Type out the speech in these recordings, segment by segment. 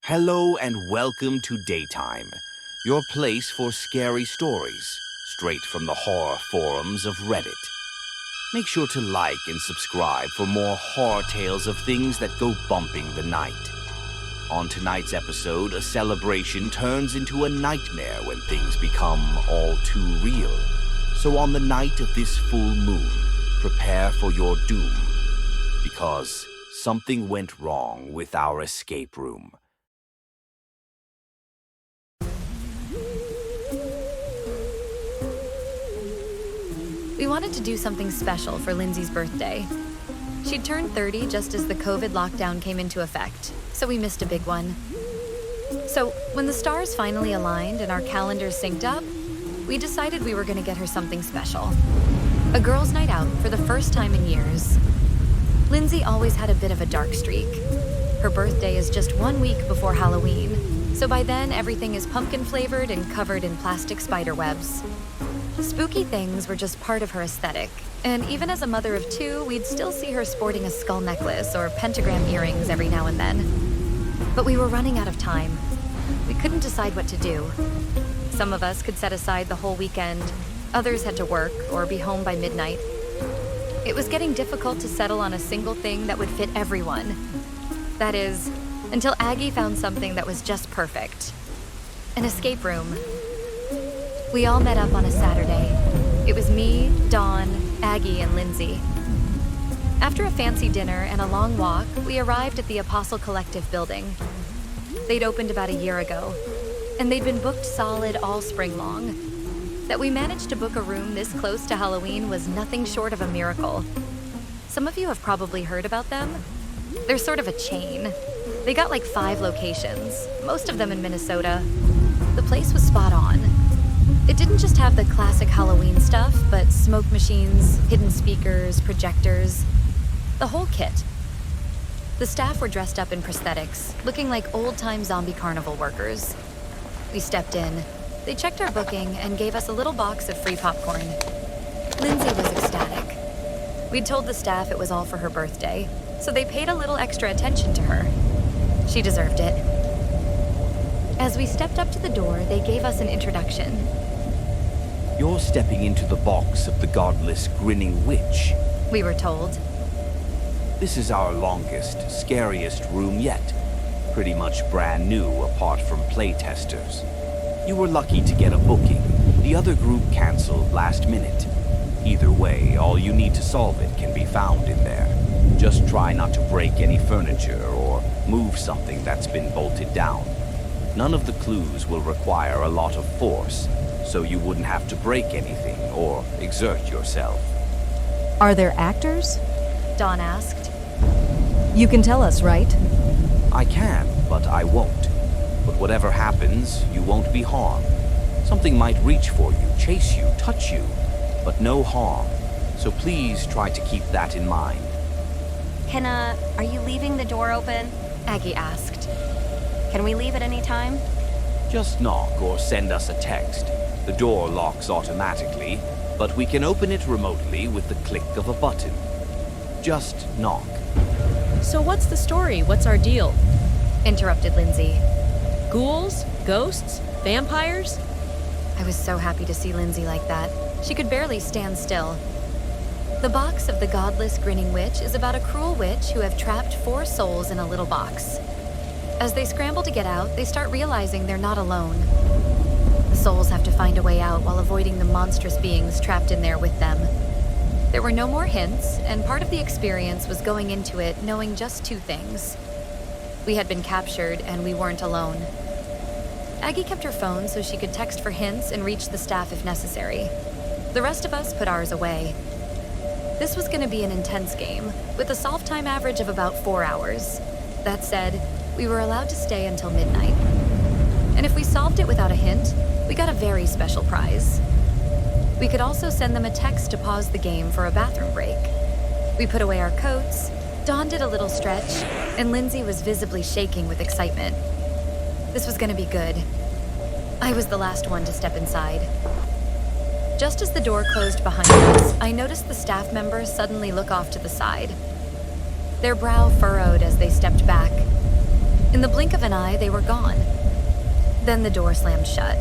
Hello and welcome to Daytime, your place for scary stories, straight from the horror forums of Reddit. Make sure to like and subscribe for more horror tales of things that go bumping the night. On tonight's episode, a celebration turns into a nightmare when things become all too real. So on the night of this full moon, prepare for your doom, because something went wrong with our escape room. We wanted to do something special for Lindsay's birthday. She'd turned 30 just as the COVID lockdown came into effect, so we missed a big one. So when the stars finally aligned and our calendars synced up, we decided we were going to get her something special. A girls' night out for the first time in years. Lindsay always had a bit of a dark streak. Her birthday is just 1 week before Halloween, so by then everything is pumpkin flavored and covered in plastic spider webs. Spooky things were just part of her aesthetic, and even as a mother of two, we'd still see her sporting a skull necklace or pentagram earrings every now and then. But we were running out of time. We couldn't decide what to do. Some of us could set aside the whole weekend, others had to work or be home by midnight. It was getting difficult to settle on a single thing that would fit everyone. That is, until Aggie found something that was just perfect. An escape room. We all met up on a Saturday. It was me, Dawn, Aggie, and Lindsay. After a fancy dinner and a long walk, we arrived at the Apostle Collective building. They'd opened about a year ago, and they'd been booked solid all spring long. That we managed to book a room this close to Halloween was nothing short of a miracle. Some of you have probably heard about them. They're sort of a chain. They got like 5 locations, most of them in Minnesota. The place was spot on. It didn't just have the classic Halloween stuff, but smoke machines, hidden speakers, projectors, the whole kit. The staff were dressed up in prosthetics, looking like old-time zombie carnival workers. We stepped in. They checked our booking and gave us a little box of free popcorn. Lindsay was ecstatic. We'd told the staff it was all for her birthday, so they paid a little extra attention to her. She deserved it. As we stepped up to the door, they gave us an introduction. You're stepping into the box of the godless grinning witch, We were told. This is our longest, scariest room yet. Pretty much brand new apart from playtesters. You were lucky to get a booking. The other group canceled last minute. Either way, all you need to solve it can be found in there. Just try not to break any furniture or move something that's been bolted down. None of the clues will require a lot of force, so you wouldn't have to break anything or exert yourself. Are there actors? Dawn asked. You can tell us, right? I can, but I won't. But whatever happens, you won't be harmed. Something might reach for you, chase you, touch you, but no harm. So please try to keep that in mind. Are you leaving the door open? Aggie asked. Can we leave at any time? Just knock or send us a text. The door locks automatically, but we can open it remotely with the click of a button. Just knock. So what's the story? What's our deal? Interrupted Lindsay. Ghouls? Ghosts? Vampires? I was so happy to see Lindsay like that. She could barely stand still. The box of the godless grinning witch is about a cruel witch who have trapped 4 souls in a little box. As they scramble to get out, they start realizing they're not alone. The souls have to find a way out while avoiding the monstrous beings trapped in there with them. There were no more hints, and part of the experience was going into it knowing just 2 things. We had been captured, and we weren't alone. Aggie kept her phone so she could text for hints and reach the staff if necessary. The rest of us put ours away. This was going to be an intense game, with a solve time average of about 4 hours. That said, we were allowed to stay until midnight. And if we solved it without a hint, we got a very special prize. We could also send them a text to pause the game for a bathroom break. We put away our coats, Dawn did a little stretch, and Lindsay was visibly shaking with excitement. This was going to be good. I was the last one to step inside. Just as the door closed behind us, I noticed the staff members suddenly look off to the side. Their brow furrowed as they stepped back. In the blink of an eye, they were gone. Then the door slammed shut.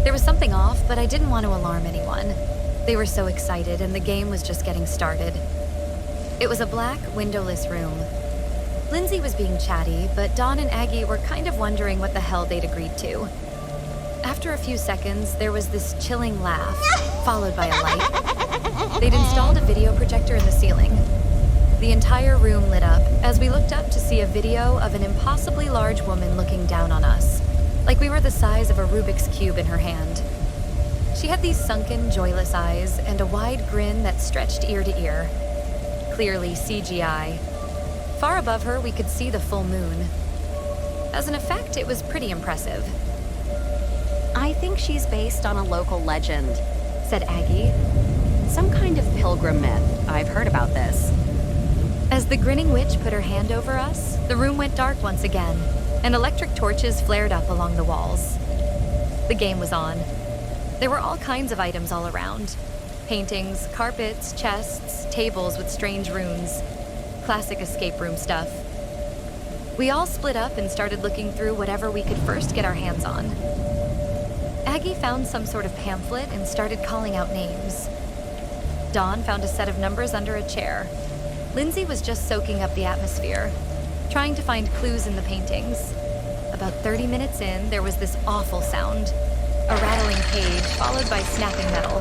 There was something off, but I didn't want to alarm anyone. They were so excited, and the game was just getting started. It was a black, windowless room. Lindsay was being chatty, but Dawn and Aggie were kind of wondering what the hell they'd agreed to. After a few seconds, there was this chilling laugh, followed by a light. They'd installed a video projector in the ceiling. The entire room lit up as we looked up to see a video of an impossibly large woman looking down on us, like we were the size of a Rubik's Cube in her hand. She had these sunken, joyless eyes and a wide grin that stretched ear to ear. Clearly CGI. Far above her, we could see the full moon. As an effect, it was pretty impressive. I think she's based on a local legend, Said Aggie. some kind of pilgrim myth. I've heard about this. As the grinning witch put her hand over us, the room went dark once again, and electric torches flared up along the walls. The game was on. There were all kinds of items all around. Paintings, carpets, chests, tables with strange runes. Classic escape room stuff. We all split up and started looking through whatever we could first get our hands on. Aggie found some sort of pamphlet and started calling out names. Dawn found a set of numbers under a chair. Lindsay was just soaking up the atmosphere, trying to find clues in the paintings. About 30 minutes in, there was this awful sound. A rattling page, followed by snapping metal.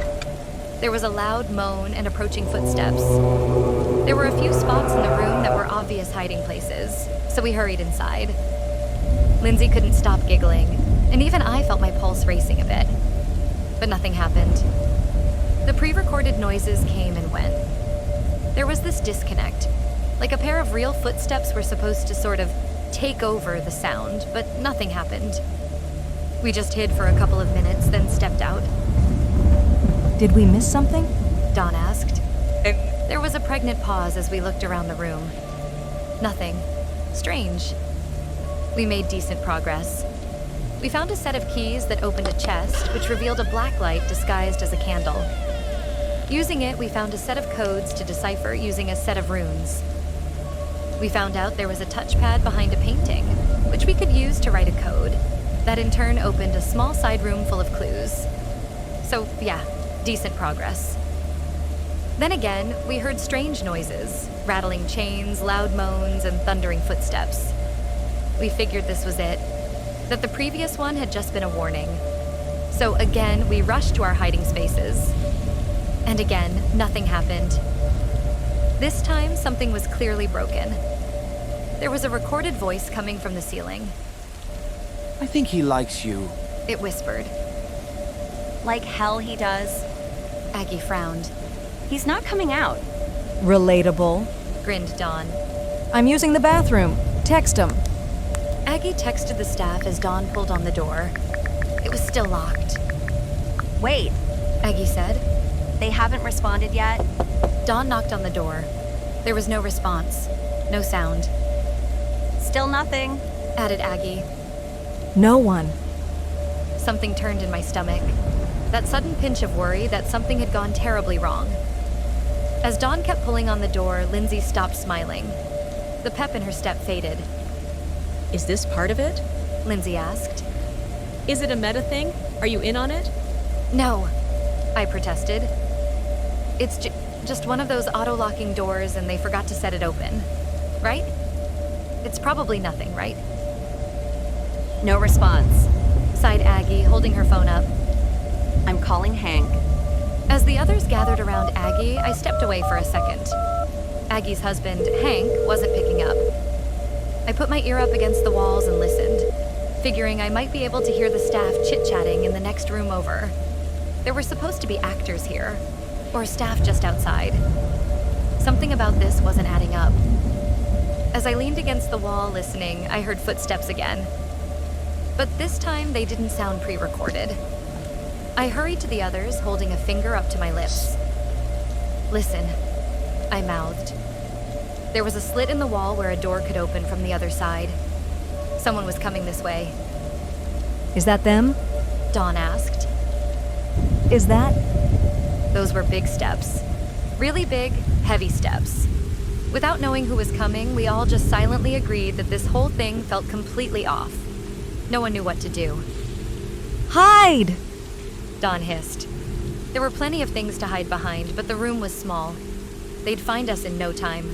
There was a loud moan and approaching footsteps. There were a few spots in the room that were obvious hiding places, so we hurried inside. Lindsay couldn't stop giggling, and even I felt my pulse racing a bit. But nothing happened. The pre-recorded noises came and went. There was this disconnect, like a pair of real footsteps were supposed to sort of take over the sound, but nothing happened. We just hid for a couple of minutes, then stepped out. Did we miss something? Dawn asked. There was a pregnant pause as we looked around the room. Nothing. Strange. We made decent progress. We found a set of keys that opened a chest, which revealed a black light disguised as a candle. Using it, we found a set of codes to decipher using a set of runes. We found out there was a touchpad behind a painting, which we could use to write a code. That in turn opened a small side room full of clues. So, yeah, decent progress. Then again, we heard strange noises, rattling chains, loud moans, and thundering footsteps. We figured this was it, that the previous one had just been a warning. So again, we rushed to our hiding spaces. And again, nothing happened. This time, something was clearly broken. There was a recorded voice coming from the ceiling. I think he likes you. It whispered. Like hell he does. Aggie frowned. He's not coming out. Relatable. Grinned Dawn. I'm using the bathroom. Text him. Aggie texted the staff as Dawn pulled on the door. It was still locked. Wait, Aggie said. they haven't responded yet? Dawn knocked on the door. There was no response. No sound. Still nothing. Added Aggie. No one. Something turned in my stomach. That sudden pinch of worry that something had gone terribly wrong. As Dawn kept pulling on the door, Lindsay stopped smiling. The pep in her step faded. Is this part of it? Lindsay asked. Is it a meta thing? Are you in on it? No, I protested. It's just one of those auto-locking doors and they forgot to set it open. Right? It's probably nothing, right? No response. Sighed Aggie, holding her phone up. I'm calling Hank. As the others gathered around Aggie, I stepped away for a second. Aggie's husband, Hank, wasn't picking up. I put my ear up against the walls and listened, figuring I might be able to hear the staff chit-chatting in the next room over. There were supposed to be actors here, or staff just outside. Something about this wasn't adding up. As I leaned against the wall listening, I heard footsteps again. But this time, they didn't sound pre-recorded. I hurried to the others, holding a finger up to my lips. Listen, I mouthed. There was a slit in the wall where a door could open from the other side. Someone was coming this way. Is that them? Dawn asked. Is that? Those were big steps. Really big, heavy steps. Without knowing who was coming, we all just silently agreed that this whole thing felt completely off. No one knew what to do. Hide! Dawn hissed. There were plenty of things to hide behind, but the room was small. They'd find us in no time.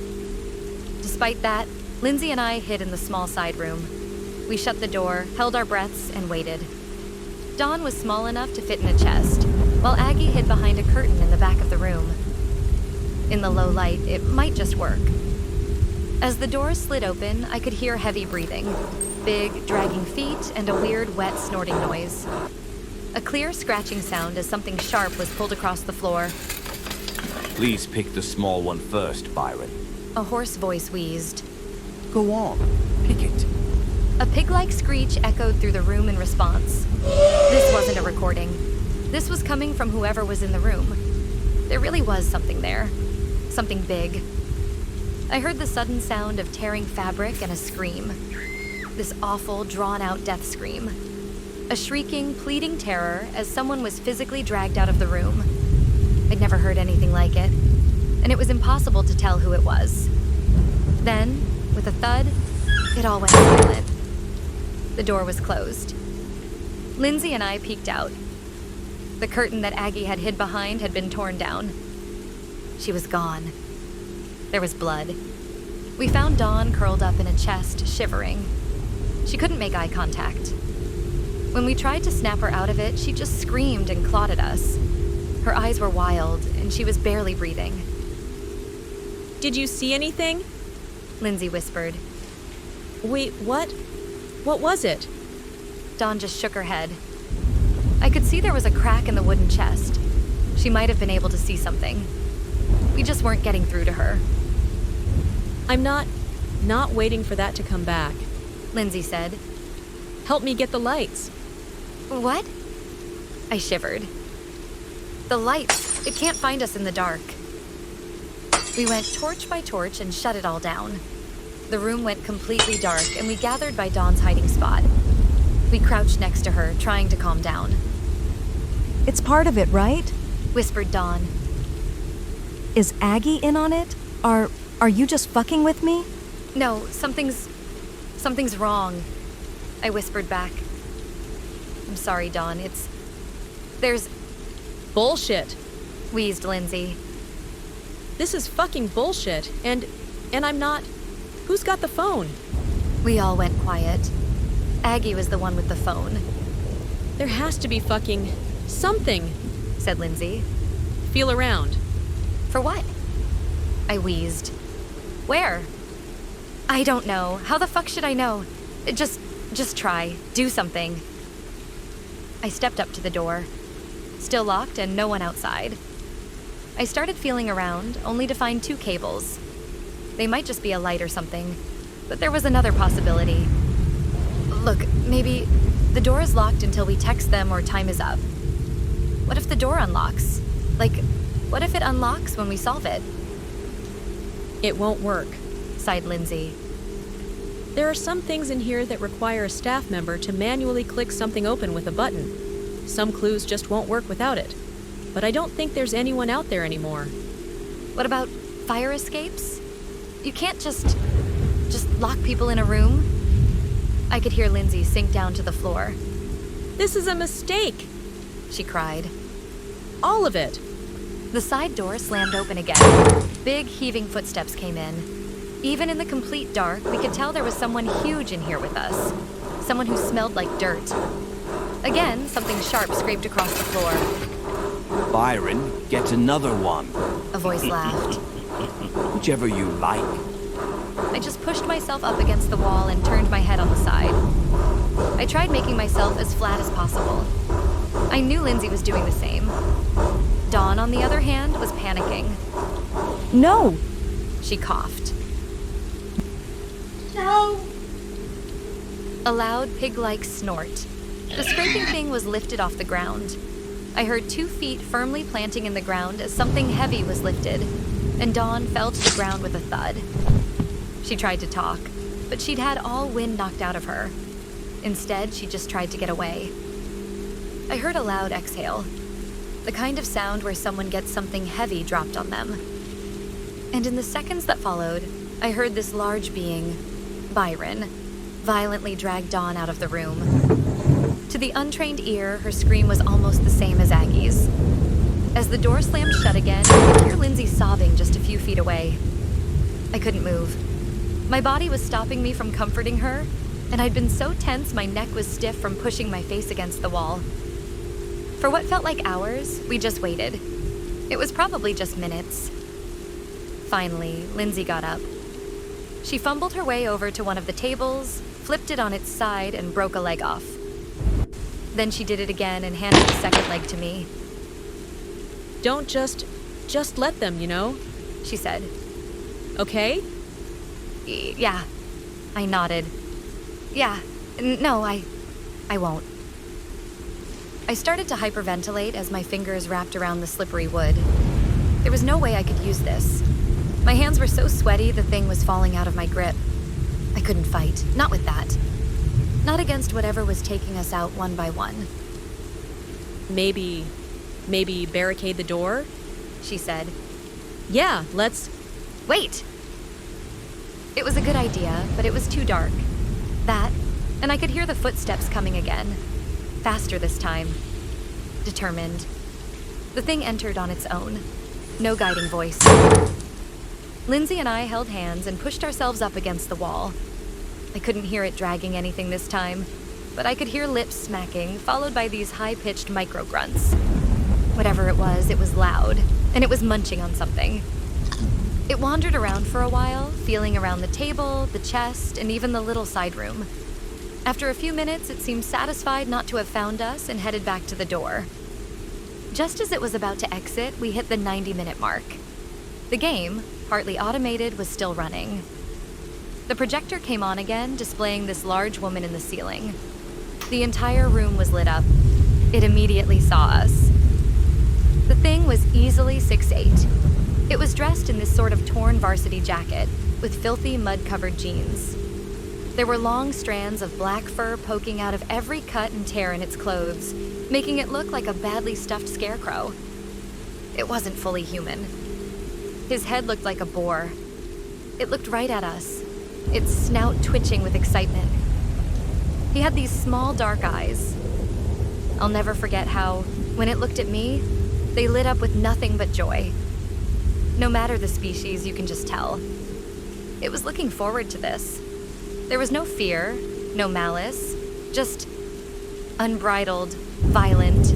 Despite that, Lindsay and I hid in the small side room. We shut the door, held our breaths, and waited. Dawn was small enough to fit in a chest, while Aggie hid behind a curtain in the back of the room. In the low light, it might just work. As the doors slid open, I could hear heavy breathing, big, dragging feet, and a weird, wet, snorting noise. A clear scratching sound as something sharp was pulled across the floor. Please pick the small one first, Byron. A hoarse voice wheezed. Go on, pick it. A pig-like screech echoed through the room in response. This wasn't a recording. This was coming from whoever was in the room. There really was something there. Something big. I heard the sudden sound of tearing fabric and a scream. This awful, drawn-out death scream. A shrieking, pleading terror as someone was physically dragged out of the room. I'd never heard anything like it, and it was impossible to tell who it was. Then, with a thud, it all went silent. The door was closed. Lindsay and I peeked out. The curtain that Aggie had hid behind had been torn down. She was gone. There was blood. We found Dawn curled up in a chest, shivering. She couldn't make eye contact. When we tried to snap her out of it, she just screamed and clawed at us. Her eyes were wild, and she was barely breathing. Did you see anything? Lindsay whispered. Wait, what? What was it? Dawn just shook her head. I could see there was a crack in the wooden chest. She might have been able to see something. We just weren't getting through to her. I'm not waiting for that to come back. Lindsay said. Help me get the lights. What? I shivered. The lights. It can't find us in the dark. We went torch by torch and shut it all down. The room went completely dark, and we gathered by Dawn's hiding spot. We crouched next to her, trying to calm down. It's part of it, right? Whispered Dawn. Is Aggie in on it? Are you just fucking with me? No, something's wrong. I whispered back. I'm sorry, Dawn. There's Bullshit. wheezed Lindsay. This is fucking bullshit, and I'm not... Who's got the phone? We all went quiet. Aggie was the one with the phone, There has to be fucking... something. said Lindsay. Feel around. For what? I wheezed. Where? I don't know. How the fuck should I know? Just try. Do something. I stepped up to the door. Still locked and no one outside. I started feeling around, only to find 2 cables. They might just be a light or something, but there was another possibility. Look, maybe the door is locked until we text them or time is up. What if the door unlocks? What if it unlocks when we solve it? It won't work. Sighed Lindsay. There are some things in here that require a staff member to manually click something open with a button. Some clues just won't work without it. But I don't think there's anyone out there anymore. What about fire escapes? You can't just lock people in a room? I could hear Lindsay sink down to the floor. This is a mistake! She cried. All of it! The side door slammed open again. Big, heaving footsteps came in. Even in the complete dark, we could tell there was someone huge in here with us. Someone who smelled like dirt. Again, something sharp scraped across the floor. Byron, get another one. A voice laughed. Whichever you like. I just pushed myself up against the wall and turned my head on the side. I tried making myself as flat as possible. I knew Lindsay was doing the same. Dawn, on the other hand, was panicking. No! She coughed. No! A loud, pig-like snort. The scraping thing was lifted off the ground. I heard 2 feet firmly planting in the ground as something heavy was lifted, and Dawn fell to the ground with a thud. She tried to talk, but she'd had all wind knocked out of her. Instead, she just tried to get away. I heard a loud exhale, the kind of sound where someone gets something heavy dropped on them. And in the seconds that followed, I heard this large being, Byron, violently dragged Dawn out of the room. To the untrained ear, her scream was almost the same as Aggie's. As the door slammed shut again, I could hear Lindsay sobbing just a few feet away. I couldn't move. My body was stopping me from comforting her, and I'd been so tense my neck was stiff from pushing my face against the wall. For what felt like hours, we just waited. It was probably just minutes. Finally, Lindsay got up. She fumbled her way over to one of the tables, flipped it on its side, and broke a leg off. Then she did it again and handed the second leg to me. Don't just let them, you know? She said. Okay? Yeah. I nodded. Yeah. No, I won't. I started to hyperventilate as my fingers wrapped around the slippery wood. There was no way I could use this. My hands were so sweaty the thing was falling out of my grip. I couldn't fight. Not with that. Not against whatever was taking us out one by one. Maybe barricade the door? She said. Yeah, let's... Wait! It was a good idea, but it was too dark. That, and I could hear the footsteps coming again. Faster this time. Determined. The thing entered on its own. No guiding voice. Lindsay and I held hands and pushed ourselves up against the wall. I couldn't hear it dragging anything this time, but I could hear lips smacking, followed by these high-pitched micro-grunts. Whatever it was loud, and it was munching on something. It wandered around for a while, feeling around the table, the chest, and even the little side room. After a few minutes, it seemed satisfied not to have found us and headed back to the door. Just as it was about to exit, we hit the 90-minute mark. The game, partly automated, was still running. The projector came on again, displaying this large woman in the ceiling. The entire room was lit up. It immediately saw us. The thing was easily 6'8". It was dressed in this sort of torn varsity jacket, with filthy mud-covered jeans. There were long strands of black fur poking out of every cut and tear in its clothes, making it look like a badly stuffed scarecrow. It wasn't fully human. His head looked like a boar. It looked right at us, its snout twitching with excitement. He had these small dark eyes. I'll never forget how, when it looked at me, they lit up with nothing but joy. No matter the species, you can just tell. It was looking forward to this. There was no fear, no malice, just unbridled, violent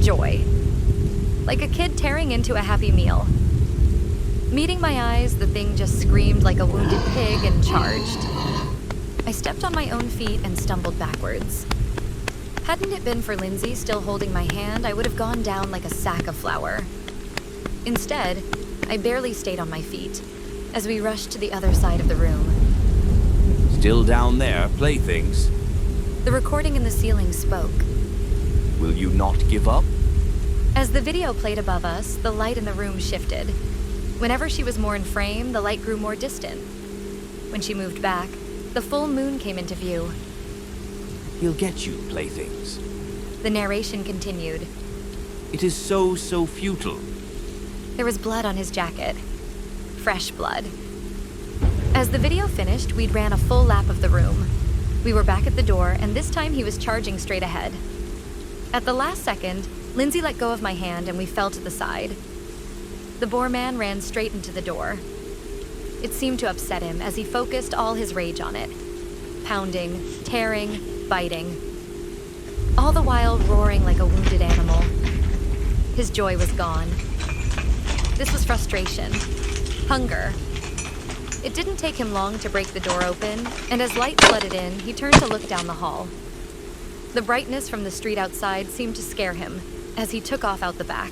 joy. Like a kid tearing into a happy meal. Meeting my eyes, the thing just screamed like a wounded pig and charged. I stepped on my own feet and stumbled backwards. Hadn't it been for Lindsay still holding my hand, I would have gone down like a sack of flour. Instead, I barely stayed on my feet as we rushed to the other side of the room. Still down there, playthings. The recording in the ceiling spoke. Will you not give up? As the video played above us, the light in the room shifted. Whenever she was more in frame, the light grew more distant. When she moved back, the full moon came into view. He'll get you, playthings. The narration continued. It is so futile. There was blood on his jacket. Fresh blood. As the video finished, we'd ran a full lap of the room. We were back at the door, and this time he was charging straight ahead. At the last second, Lindsay let go of my hand and we fell to the side. The boar man ran straight into the door. It seemed to upset him as he focused all his rage on it. Pounding, tearing, biting. All the while roaring like a wounded animal. His joy was gone. This was frustration. Hunger. It didn't take him long to break the door open, and as light flooded in, he turned to look down the hall. The brightness from the street outside seemed to scare him as he took off out the back.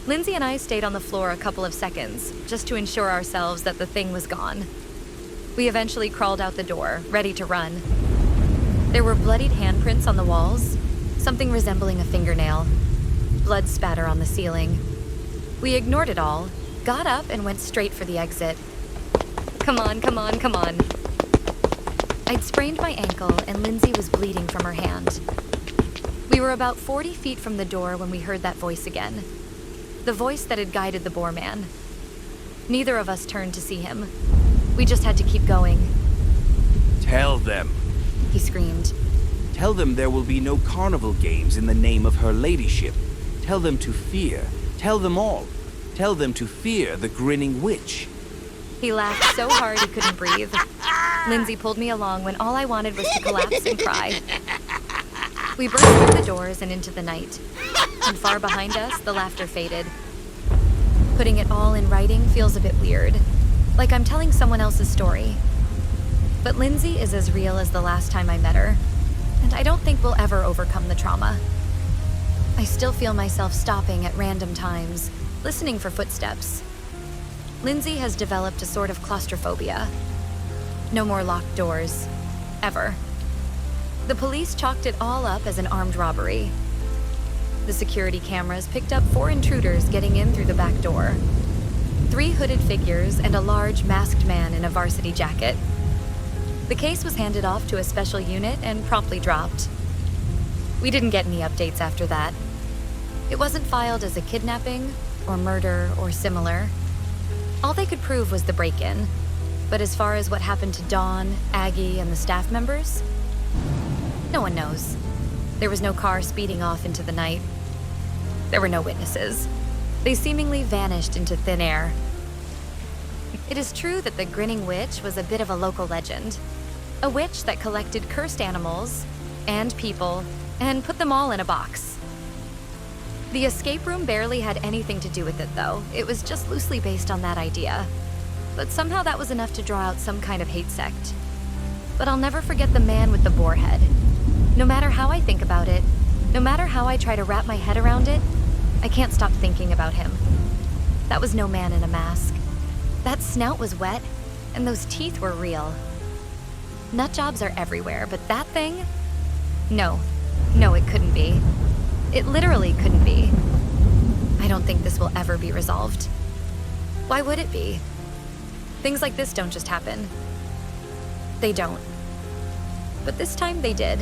Lindsay and I stayed on the floor a couple of seconds, just to ensure ourselves that the thing was gone. We eventually crawled out the door, ready to run. There were bloodied handprints on the walls, something resembling a fingernail. Blood spatter on the ceiling. We ignored it all, got up, and went straight for the exit. Come on, come on, come on. I'd sprained my ankle, and Lindsay was bleeding from her hand. We were about 40 feet from the door when we heard that voice again. The voice that had guided the boar man. Neither of us turned to see him. We just had to keep going. Tell them. He screamed. Tell them there will be no carnival games in the name of her ladyship. Tell them to fear. Tell them all. Tell them to fear the grinning witch. He laughed so hard he couldn't breathe. Lindsay pulled me along when all I wanted was to collapse and cry. We burst through the doors and into the night. And far behind us, the laughter faded. Putting it all in writing feels a bit weird, like I'm telling someone else's story. But Lindsay is as real as the last time I met her, and I don't think we'll ever overcome the trauma. I still feel myself stopping at random times, listening for footsteps. Lindsay has developed a sort of claustrophobia. No more locked doors. Ever. The police chalked it all up as an armed robbery. The security cameras picked up 4 intruders getting in through the back door. 3 hooded figures and a large masked man in a varsity jacket. The case was handed off to a special unit and promptly dropped. We didn't get any updates after that. It wasn't filed as a kidnapping or murder or similar. All they could prove was the break-in. But as far as what happened to Dawn, Aggie, and the staff members, no one knows. There was no car speeding off into the night. There were no witnesses. They seemingly vanished into thin air. It is true that the Grinning Witch was a bit of a local legend. A witch that collected cursed animals and people and put them all in a box. The escape room barely had anything to do with it, though. It was just loosely based on that idea. But somehow that was enough to draw out some kind of hate sect. But I'll never forget the man with the boar head. No matter how I think about it, no matter how I try to wrap my head around it, I can't stop thinking about him. That was no man in a mask. That snout was wet, and those teeth were real. Nut jobs are everywhere, but that thing? No, it couldn't be. It literally couldn't be. I don't think this will ever be resolved. Why would it be? Things like this don't just happen. They don't. But this time they did.